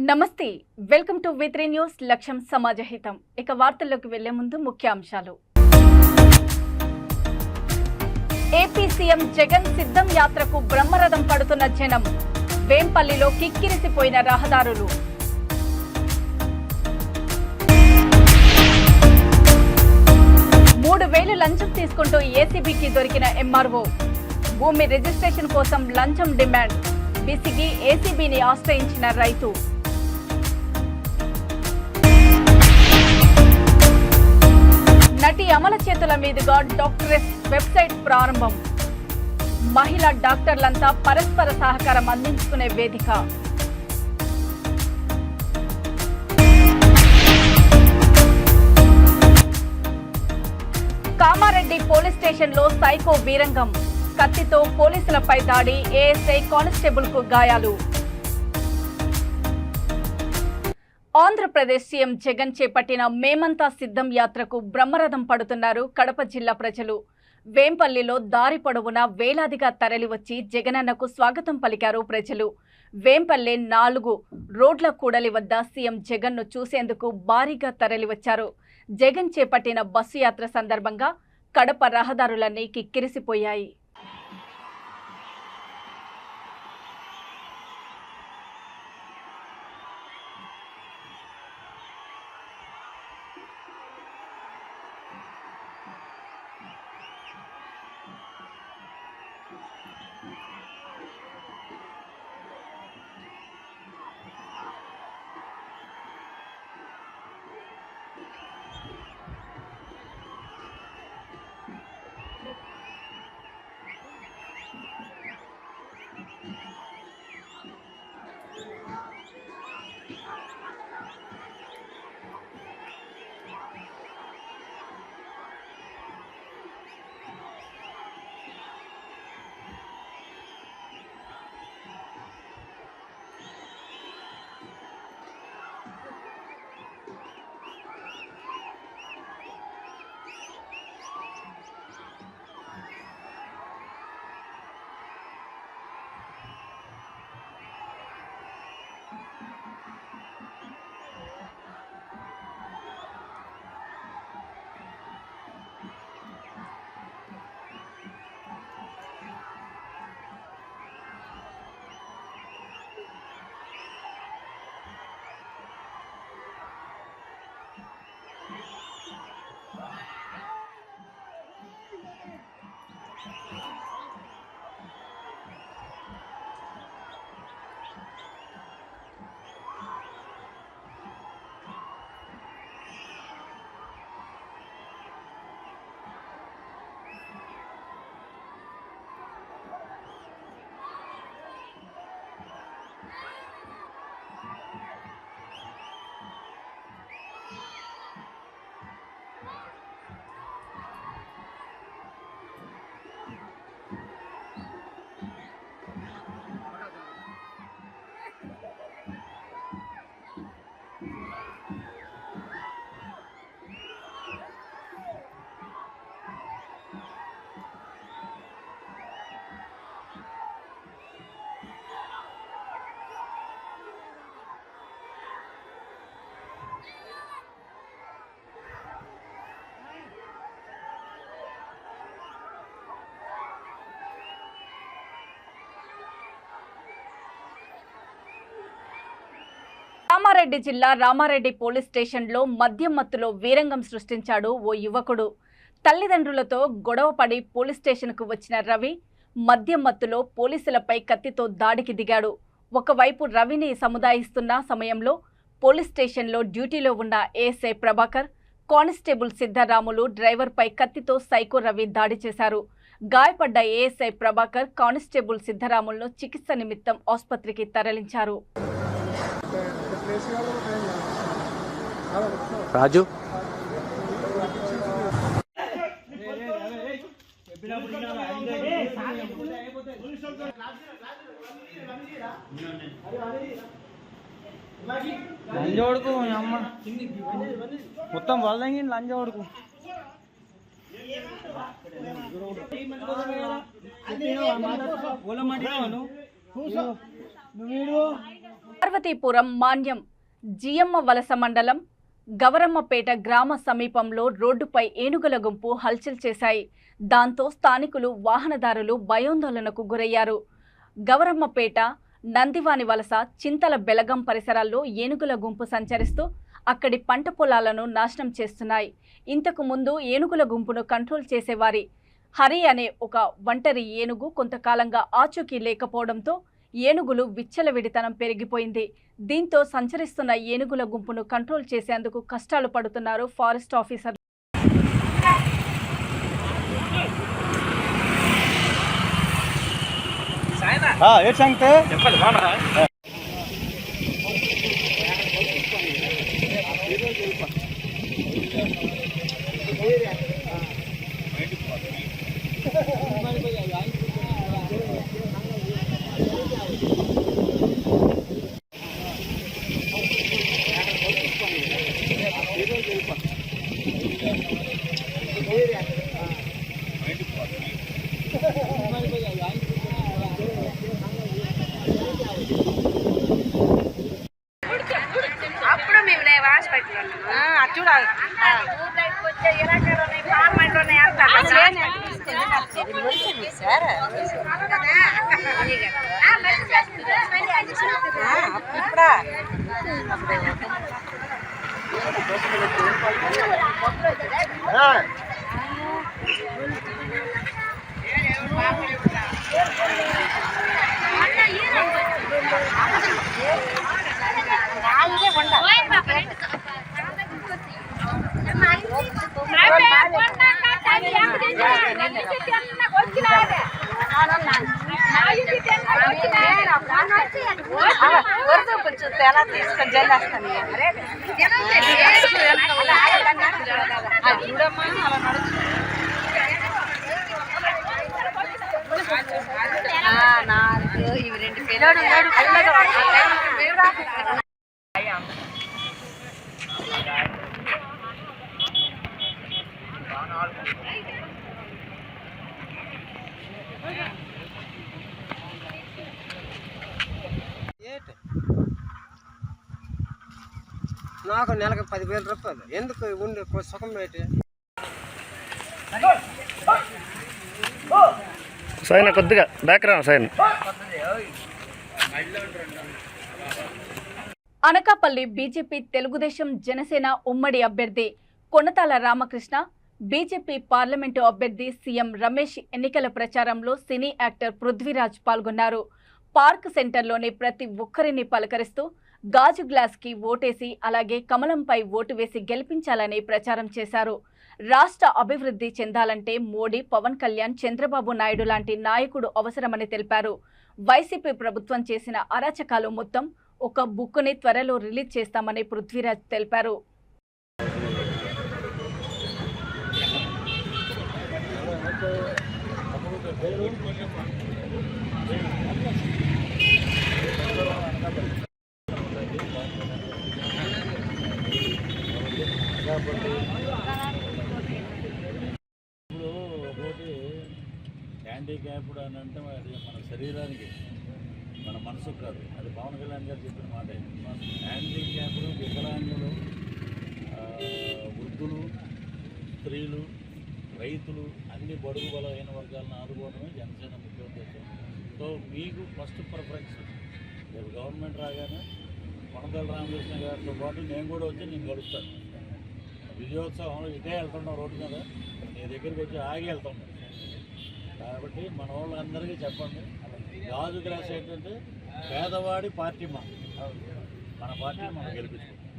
నమస్తే welcome to V3 news లక్ష్యం సమాజహితం ఇక వార్తల్లోకి వెళ్లే ముందు ముఖ్యాంశాలు ఏపీ సీఎం జగన్ సిద్ధం యాత్రకు బ్రహ్మరథం పడుతున్న జనం వేంపల్లిలో కిక్కిరిసిపోయిన రహదారులు 3,000 లంచం తీసుకుంటూ ఏసీబీకి దొరికిన ఎంఆర్ఓ భూమి రిజిస్ట్రేషన్ కోసం లంచం డిమాండ్ విసిగి ఏసీబీని ఆశ్రయించిన రైతు నటి అమల చేతుల మీదుగా డాక్టర్స్ వెబ్సైట్ ప్రారంభం మహిళా డాక్టర్లంతా పరస్పర సహకారం అందించుకునే వేదిక కామారెడ్డి పోలీస్ స్టేషన్లో సైకో వీరంగం కత్తితో పోలీసులపై దాడి ఏఎస్ఐ కానిస్టేబుల్ కు గాయాలు ఆంధ్రప్రదేశ్ సీఎం జగన్ చేపట్టిన మేమంతా సిద్ధం యాత్రకు బ్రహ్మరథం పడుతున్నారు కడప జిల్లా ప్రజలు వేంపల్లిలో దారి పొడవునా వేలాదిగా తరలివచ్చి జగనన్నకు స్వాగతం పలికారు ప్రజలు వేంపల్లి 4 రోడ్ల కూడలి వద్ద సీఎం జగన్ను చూసేందుకు భారీగా తరలివచ్చారు జగన్ చేపట్టిన బస్సు యాత్ర సందర్భంగా కడప రహదారులన్నీ కిక్కిరిసిపోయాయి కామారెడ్డి జిల్లా రామారెడ్డి పోలీస్ స్టేషన్లో మద్యం మత్తులో వీరంగం సృష్టించాడు ఓ యువకుడు తల్లిదండ్రులతో గొడవపడి పోలీస్ స్టేషన్కు వచ్చిన రవి మద్యం మత్తులో పోలీసులపై కత్తితో దాడికి దిగాడు ఒకవైపు రవిని సముదాయిస్తున్న సమయంలో పోలీస్ స్టేషన్లో డ్యూటీలో ఉన్న ఏఎస్ఐ ప్రభాకర్ కానిస్టేబుల్ సిద్ధరాములు డ్రైవర్పై కత్తితో సైకో రవి దాడి చేశారు గాయపడ్డ ఏఎస్ఐ ప్రభాకర్ కానిస్టేబుల్ సిద్ధరాములను చికిత్స నిమిత్తం ఆసుపత్రికి తరలించారు రాజు లంజోడుకు అమ్మ మొత్తం వాళ్ళంగి లంజోడుకు పార్వతీపురం మాన్యం జియమ్మ వలస మండలం గవరమ్మపేట గ్రామ సమీపంలో రోడ్డుపై ఏనుగుల గుంపు హల్చల్ చేశాయి. దాంతో స్థానికులు వాహనదారులు భయాందోళనకు గురయ్యారు. గవరమ్మపేట నందివాని వలస చింతల బెలగం పరిసరాల్లో ఏనుగుల గుంపు సంచరిస్తూ అక్కడి పంట పొలాలను నాశనం చేస్తున్నాయి. ఇంతకు ముందు ఏనుగుల గుంపును కంట్రోల్ చేసేవారి హరి అనే ఒక ఒంటరి ఏనుగు కొంతకాలంగా ఆచూకీ లేకపోవడంతో ఏనుగులు విచ్చలవిడితనం పెరిగిపోయింది. దీంతో సంచరిస్తున్న ఏనుగుల గుంపును కంట్రోల్ చేసేందుకు కష్టాలు పడుతున్నారు ఫారెస్ట్ ఆఫీసర్లు. అప్పుడు మేము లేవు హాస్పిటల్ చూడాలి కొంచెం ఎలా తీసుకొని జల్లేస్తాను చూడమ్మా అలా నడుచు ఇవి రెండు పిల్లలు నాకు నెలకు 10,000 రూపాయలు ఎందుకు ఉండే సుఖం పెట్టి సైన్ కొద్దిగా బ్యాక్గ్రౌండ్ సైన్. అనకాపల్లి బీజేపీ తెలుగుదేశం జనసేన ఉమ్మడి అభ్యర్థి కొనతాల రామకృష్ణ, బీజేపీ పార్లమెంటు అభ్యర్థి సీఎం రమేష్ ఎన్నికల ప్రచారంలో సినీ యాక్టర్ పృథ్వీరాజ్ పాల్గొన్నారు. పార్క్ సెంటర్లోని ప్రతి ఒక్కరిని పలకరిస్తూ గాజు గ్లాస్కి ఓటేసి అలాగే కమలంపై ఓటు వేసి గెలిపించాలని ప్రచారం చేశారు. రాష్ట్ర అభివృద్ధి చెందాలంటే మోడీ, పవన్ కళ్యాణ్, చంద్రబాబు నాయుడు లాంటి నాయకుడు అవసరమని తెలిపారు. వైసీపీ ప్రభుత్వం చేసిన అరాచకాలు మొత్తం ఒక బుక్కుని త్వరలో రిలీజ్ చేస్తామని పృథ్వీరాజ్ తెలిపారు. ఇప్పుడు ఒకటి హ్యాండిక్యాప్డ్ అని అంటే అది మన శరీరానికి, మన మనసుకు కాదు. అది పవన్ కళ్యాణ్ గారు చెప్పిన మాట. హ్యాండిక్యాప్డ్, వికలాంగులు, వృద్ధులు, స్త్రీలు, రైతులు, అన్ని బడుగు బలహీన వర్గాలను ఆదుకోవడమే జనసేన ముఖ్య ఉద్దేశం. సో మీకు ఫస్ట్ ప్రిఫరెన్స్. రేపు గవర్నమెంట్ రాగానే కొనతాల రామకృష్ణ గారితో పాటు నేను కూడా వచ్చి నేను గడుస్తాను. విజయోత్సవంలో ఇదే వెళ్తున్నాం రోడ్డు మీద, నీ దగ్గరికి వచ్చి ఆగి వెళ్తున్నాం. కాబట్టి మన వాళ్ళందరికీ చెప్పండి, గాజు గ్లాస్ ఏంటంటే పేదవాడి పార్టీ మన పార్టీ మనం గెలిపించుకుంటాం.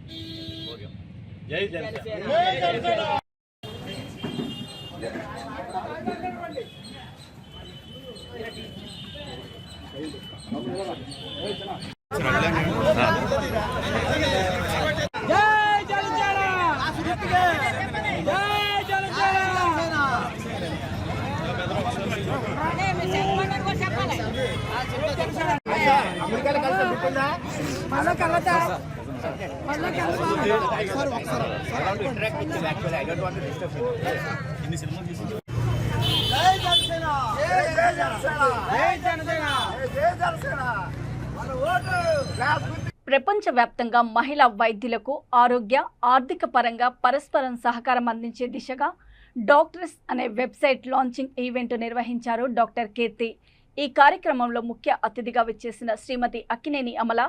ఓకే, జై జనసేన. ప్రపంచవ్యాప్తంగా మహిళా వైద్యులకు ఆరోగ్య ఆర్థిక పరంగా పరస్పరం సహకారం అందించే దిశగా డాక్టర్స్ అనే వెబ్సైట్ లాంచింగ్ ఈవెంట్ నిర్వహించారు డాక్టర్ కీర్తి. ఈ కార్యక్రమంలో ముఖ్య అతిథిగా విచ్చేసిన శ్రీమతి అక్కినేని అమల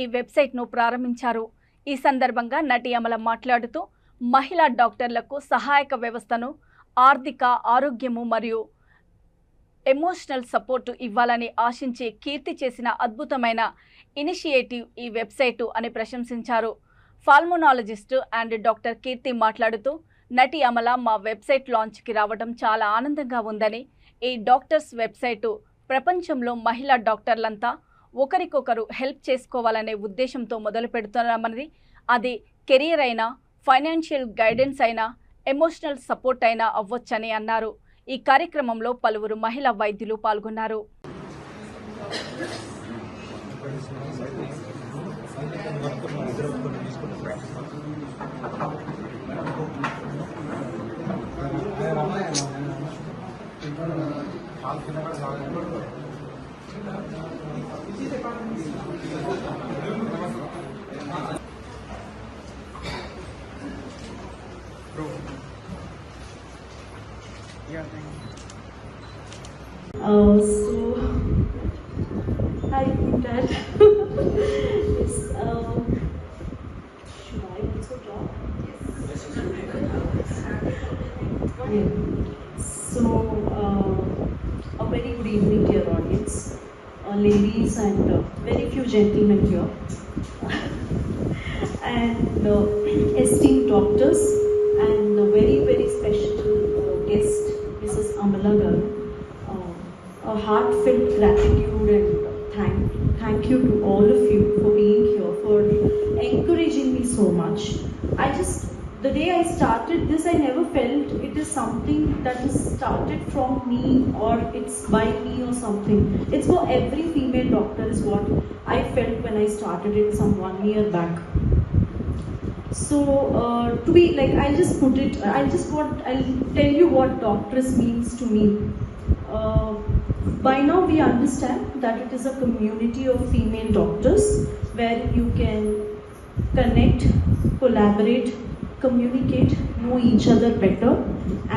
ఈ వెబ్సైట్ను ప్రారంభించారు. ఈ సందర్భంగా నటి అమల మాట్లాడుతూ మహిళా డాక్టర్లకు సహాయక వ్యవస్థను, ఆర్థిక, ఆరోగ్యము మరియు ఎమోషనల్ సపోర్టు ఇవ్వాలని ఆశించి కీర్తి చేసిన అద్భుతమైన ఇనిషియేటివ్ ఈ వెబ్సైటు అని ప్రశంసించారు. పల్మనాలజిస్ట్ అండ్ డాక్టర్ కీర్తి మాట్లాడుతూ నటి అమల మా వెబ్సైట్ లాంచ్కి రావడం చాలా ఆనందంగా ఉందని, ఈ డాక్టర్స్ వెబ్సైటు ప్రపంచంలో మహిళా డాక్టర్లంతా ఒకరికొకరు హెల్ప్ చేసుకోవాలనే ఉద్దేశంతో మొదలు పెడుతున్నామని, అది కెరీర్ అయినా, ఫైనాన్షియల్ గైడెన్స్ అయినా, ఎమోషనల్ సపోర్ట్ అయినా అవ్వొచ్చని అన్నారు. ఈ కార్యక్రమంలో పలువురు మహిళా వైద్యులు పాల్గొన్నారు. So I think that is, should I also talk? Yeah. So a very good evening, dear audience, ladies and very few gentlemen here, and esteemed doctors, and a very special guest, Mrs. Amala Garu. A heartfelt gratitude and thank you to all of you for being here, for encouraging me so much. The day I started this, I never felt it is something that is started from me or it's by me or something. It's for every female doctor is what I felt when I started it some 1 year back. So to be like, I'll tell you what doctors means to me. By now we understand that it is a community of female doctors where you can connect, collaborate, communicate, know each other better,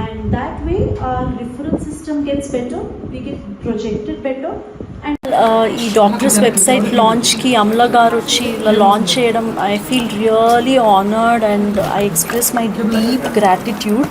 and that way our referral system gets better, we get projected better. And ఈ doctors website లాంచ్కి Amala గారు వచ్చి ఇలా launch చేయడం, I feel really honoured and I express my deep gratitude.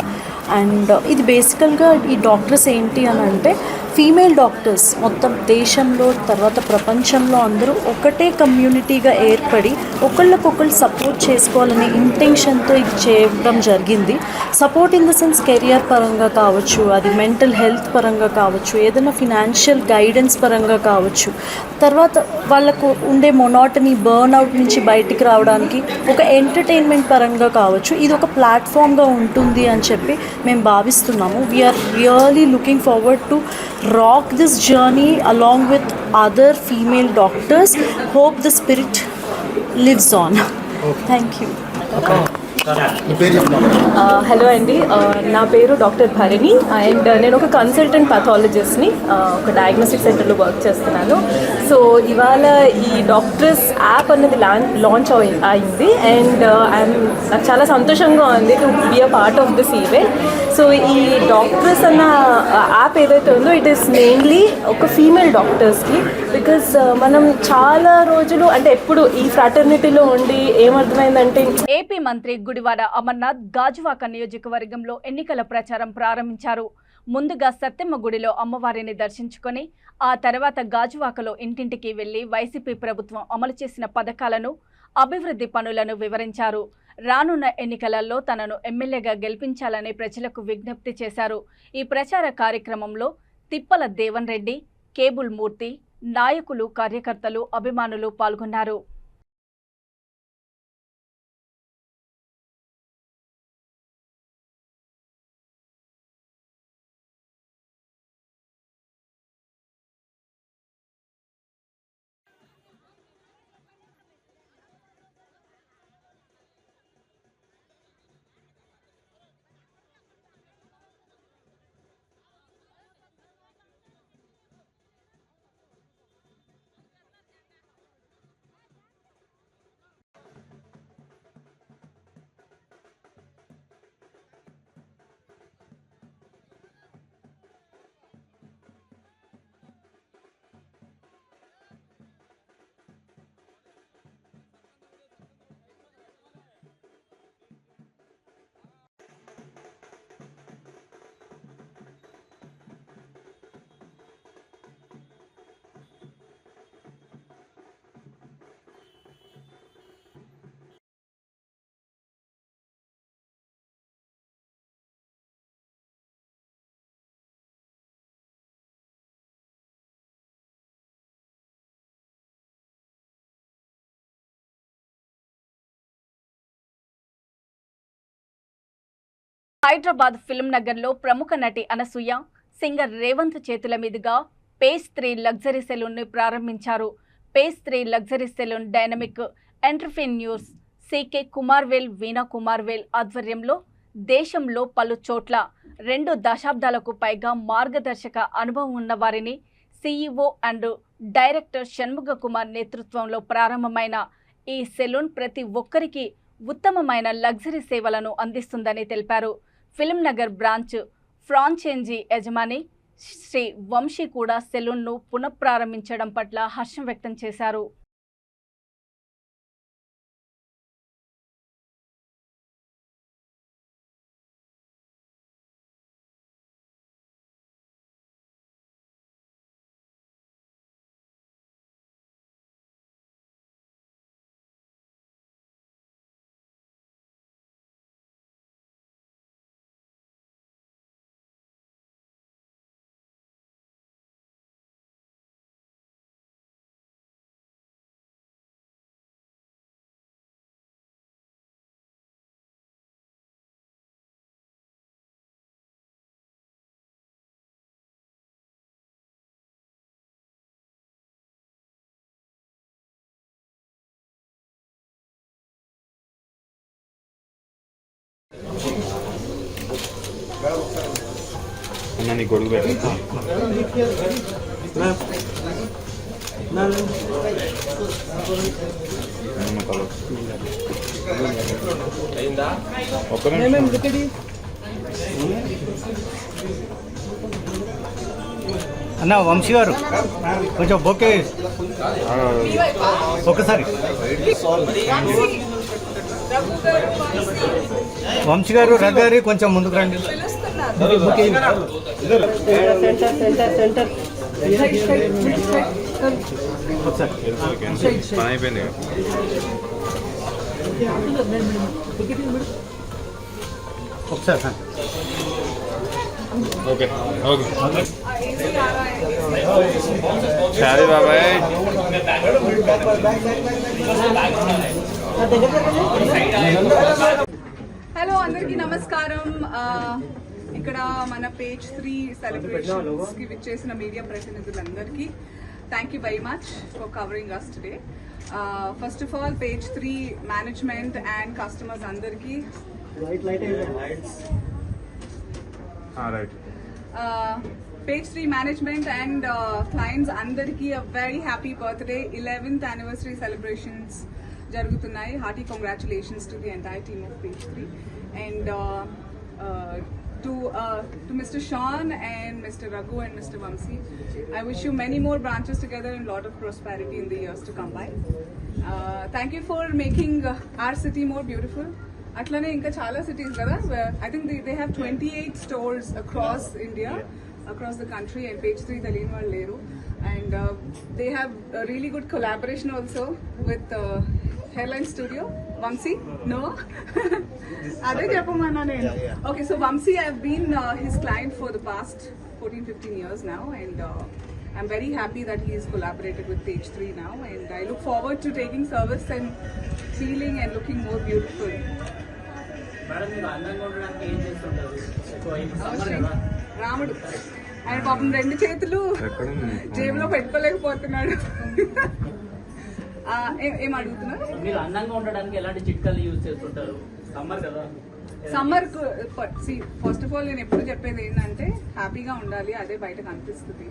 And ఇది బేసికల్గా ఈ doctors ఏంటి అని అంటే, ఫీమేల్ డాక్టర్స్ మొత్తం దేశంలో తర్వాత ప్రపంచంలో అందరూ ఒకటే కమ్యూనిటీగా ఏర్పడి ఒకళ్ళకొకళ్ళు సపోర్ట్ చేసుకోవాలనే ఇంటెన్షన్తో ఇది చేయడం జరిగింది. Support in the sense career పరంగా కావచ్చు, అది మెంటల్ హెల్త్ పరంగా కావచ్చు, ఏదైనా ఫినాన్షియల్ గైడెన్స్ పరంగా కావచ్చు, తర్వాత వాళ్ళకు ఉండే మొనాటనీ బర్న్అవుట్ నుంచి బయటికి రావడానికి ఒక ఎంటర్టైన్మెంట్ పరంగా కావచ్చు, ఇది ఒక ప్లాట్ఫామ్గా ఉంటుంది అని చెప్పి మేము భావిస్తున్నాము. We're really looking forward to rock this journey along with other female doctors. Hope the spirit lives on. Thank you. Hello అండి, నా పేరు డాక్టర్ భరణి అండ్ నేను ఒక కన్సల్టెంట్ పాథాలజిస్ట్ని, ఒక డయాగ్నోస్టిక్ సెంటర్లో వర్క్ చేస్తున్నాను. సో ఇవాళ ఈ డాక్టర్స్ యాప్ అనేది లాంచ్ అయింది అండ్ నాకు చాలా సంతోషంగా ఉంది to be a part of this event. So ఈ డాక్టర్స్ అన్న యాప్ ఏదైతే ఉందో ఇట్ ఈస్ మెయిన్లీ ఒక ఫీమేల్ డాక్టర్స్కి, బికాజ్ మనం చాలా రోజులు అంటే ఎప్పుడు ఈ ఫ్రాటర్నిటీలో ఉండి ఏమర్థమైందంటే, ఏపీ మంత్రి గుడివాడ అమర్నాథ్ గాజువాక నియోజకవర్గంలో ఎన్నికల ప్రచారం ప్రారంభించారు. ముందుగా సత్తెమ్మ గుడిలో అమ్మవారిని దర్శించుకొని ఆ తర్వాత గాజువాకలో ఇంటింటికి వెళ్లి వైసీపీ ప్రభుత్వం అమలు చేసిన పథకాలను, అభివృద్ధి పనులను వివరించారు. రానున్న ఎన్నికలలో తనను ఎమ్మెల్యేగా గెలిపించాలని ప్రజలకు విజ్ఞప్తి చేశారు. ఈ ప్రచార కార్యక్రమంలో తిప్పల దేవన్ రెడ్డి, కేబుల్ మూర్తి, నాయకులు, కార్యకర్తలు, అభిమానులు పాల్గొన్నారు. హైదరాబాద్ ఫిల్మ్ నగర్లో ప్రముఖ నటి అనసూయ, సింగర్ రేవంత్ చేతుల మీదుగా పేజ్ 3 లగ్జరీ సెలూన్ను ప్రారంభించారు. Page 3 luxury salon dynamic entrepreneurs CK Kumarvel, Veena Kumarvel ఆధ్వర్యంలో దేశంలో పలు చోట్ల 2 దశాబ్దాలకు పైగా మార్గదర్శక అనుభవం ఉన్న వారిని CEO and director Shanmuga Kumar నేతృత్వంలో ప్రారంభమైన ఈ సెలూన్ ప్రతి ఒక్కరికి ఉత్తమమైన లగ్జరీ సేవలను అందిస్తుందని తెలిపారు. ఫిల్మ్ నగర్ బ్రాంచ్ ఫ్రాంచైజీ యజమాని శ్రీ వంశీ కూడా సెలూన్ను పునఃప్రారంభించడం పట్ల హర్షం వ్యక్తం చేశారు. నీ గొడుగు పెట్టా అన్న వంశీ గారు కొంచెం బొకే ఒకసారి వంశీ గారు రగ్గారి కొంచెం ముందుకు రండి. పని అయిపోయింది. ఒకసారి ఓకే ఓకే సరే బాబాయ్. హలో అందరికీ నమస్కారం. ఇక్కడ మన పేజ్ 3 సెలబ్రేషన్స్ కి విచ్చేసిన మీడియా ప్రతినిధులందరికీ thank you very much for covering us today. First of all page 3 management and customers అందరికీ పేజ్ 3 మేనేజ్మెంట్ అండ్ క్లయింట్స్ అందరికీ a very happy birthday. 11th anniversary celebrations జరుగుతున్నాయి. Hearty congratulations to the entire team of page 3 and to Mr. Sean and Mr. Raghu and Mr. Vamsi. I wish you many more branches together and lot of prosperity in the years to come by. Thank you for making our city more beautiful. Atlane inka chala cities kada. I think they have 28 stores across India, across the country, and page 3 Dalin vaal leru. And they have a really good collaboration also with Hairline Studio. Vamsi? No? Ade cheppamana nenu. Okay, so Vamsi, I've been his client for the past 14-15 years now, and I'm very happy that he's collaborated with page 3 now, and I look forward to taking service and feeling and looking more beautiful. రాముడు ఆయన పాపం 2 చేతులు జేబులో పెట్టుకోలేకపోతున్నాడు. ఏం అడుగుతున్నారు? మీరు అందంగా ఉండడానికి ఎలాంటి చిట్కాలు యూజ్ చేస్తుంటారు? సమ్మర్ కదా, సమ్మర్ ఫస్ట్ ఆఫ్ ఆల్ నేను ఎప్పుడు చెప్పేది ఏంటంటే హ్యాపీగా ఉండాలి. అదే బయట కనిపిస్తుంది.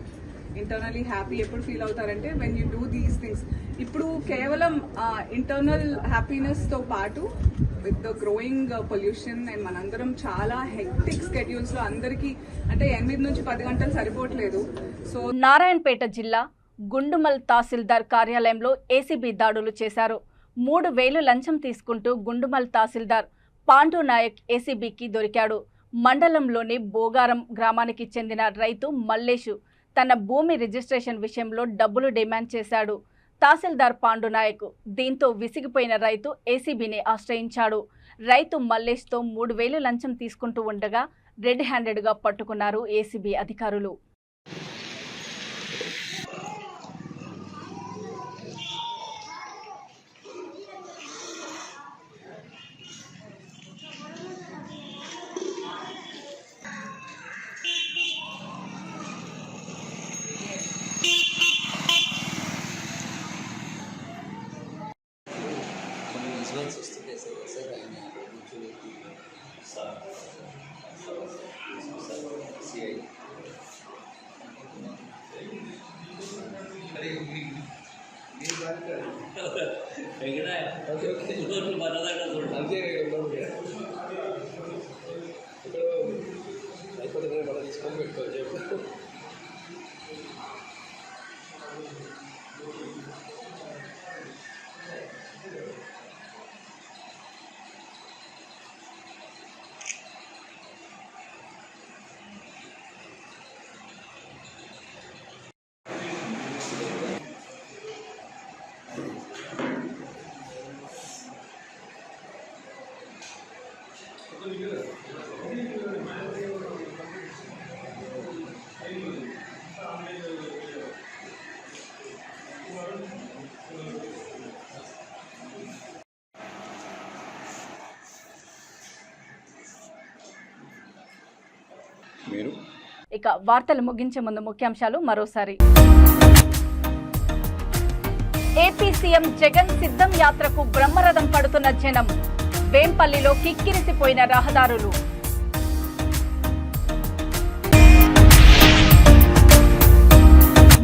ఇంటర్నల్లీ హ్యాపీ ఎప్పుడు ఫీల్ అవుతారంటే when you do these things. ఇప్పుడు కేవలం ఇంటర్నల్ హ్యాపీనెస్ తో పాటు with the growing pollution and మనందరం చాలా హెక్టిక్ స్కెడ్యూల్స్ లో అందరికీ అంటే 8 నుంచి 10 గంటలు సరిపోవట్లేదు. సో నారాయణపేట జిల్లా గుండుమల్ తహసీల్దార్ కార్యాలయంలో ఏసీబీ దాడులు చేశారు. 3,000 లంచం తీసుకుంటూ గుండుమల్ తహసీల్దార్ పాండు నాయక్ ఏసీబీకి దొరికాడు. మండలంలోని బోగారం గ్రామానికి చెందిన రైతు మల్లేషు తన భూమి రిజిస్ట్రేషన్ విషయంలో డబ్బులు డిమాండ్ చేశాడు. తహసీల్దార్ పాండు నాయక్ దీంతో విసిగిపోయిన రైతు ఏసీబీని ఆశ్రయించాడు. రైతు మల్లేష్తో 3,000 లంచం తీసుకుంటూ ఉండగా రెడ్ హ్యాండెడ్గా పట్టుకున్నారు ఏసీబీ అధికారులు. విజువల్స్ వస్తున్నాయి సార్ ఆయన సిఐ అయిపోతుంది మనం తీసుకొని పెట్టుకోవచ్చు. మీరు ఇక వార్తలు ముగించే ముందు ముఖ్యాంశాలు మరోసారి. ఏపీ సీఎం జగన్ సిద్ధం యాత్రకు బ్రహ్మరథం పడుతున్న జనం, వేంపల్లిలో కిక్కిరిసిపోయిన రహదారులు.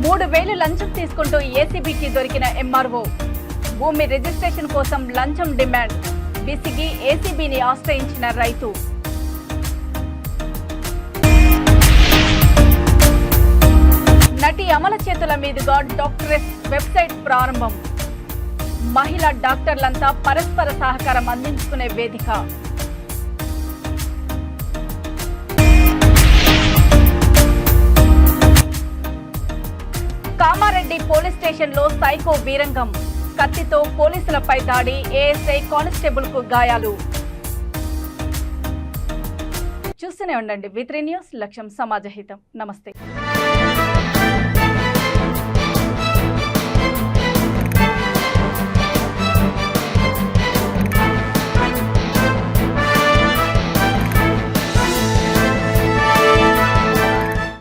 $3,000 లంచం తీసుకుంటూ ఏసీబీకి దొరికిన ఎంఆర్ఓ, భూమి రిజిస్ట్రేషన్ కోసం లంచం డిమాండ్, విసిగి ఏసీబీని ఆశ్రయించిన రైతు. నటి అమల చేతుల మీదుగా డాక్టరెస్ వెబ్సైట్ ప్రారంభం, మహిళా డాక్టర్లంతా పరస్పర సహకారం అందించుకునే వేదిక. కామారెడ్డి పోలీస్ స్టేషన్లో సైకో వీరంగం, కత్తితో పోలీసులపై దాడి, ఏఎస్ఐ కానిస్టేబుల్ కు గాయాలు. చూస్తూనే ఉండండి V3 న్యూస్, లక్ష్యం సమాజహితం. నమస్తే.